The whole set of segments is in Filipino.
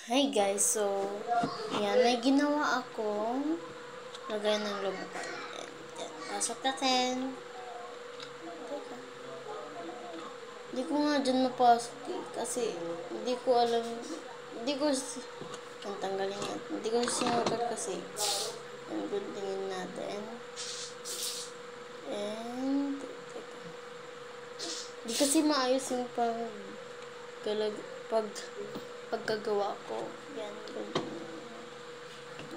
Hi guys, so yan, may ginawa akong lagay ng lumukad. Yan, pasok natin. Teka. Hindi ko nga dyan mapasok eh, kasi hindi ko alam, hindi ko, ang tanggalin natin, hindi ko sinukat kasi. Ang tingin natin. And, teka. Hindi kasi maayos yung pagkagawa ko. Yan,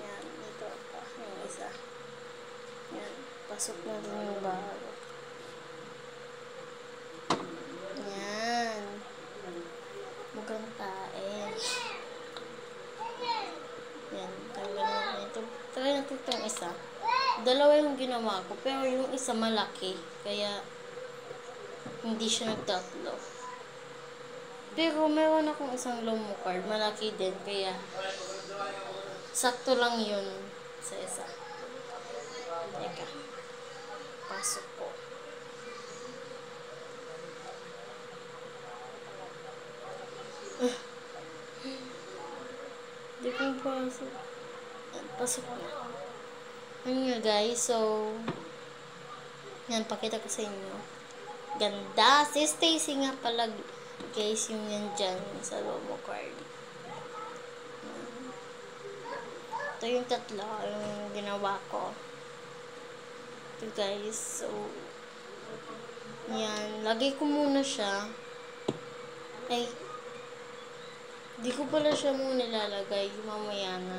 yan, ito pa, yung isa. Yan, pasok na rin yung bago. Yan. Mukhang tae. Yan, tanggalin natin ito. Try natin itong isa. Dalawa yung ginawa ko, pero yung isa malaki. Kaya, hindi siya nagtatlo. Pero meron akong isang lomo card, malaki din, kaya sakto lang yun sa isa. Teka, pasok ko. Hindi ko pasok. Pasok na. Ayun nga guys, so yan, pakita ko sa inyo. Ganda! Si Stacy nga pala guys, yung yan dyan sa lomo card. Ito yung tatlo, yung ginawa ko. Ito guys, so yan, lagay ko muna siya. Ay, di ko pala siya muna lalagay, mamaya na.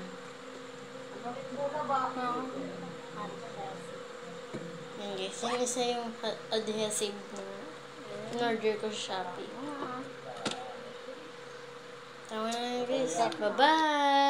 Yan guys, yung isa yung adhesive na in-order ko sa Shopee. Tama na guys, bye-bye!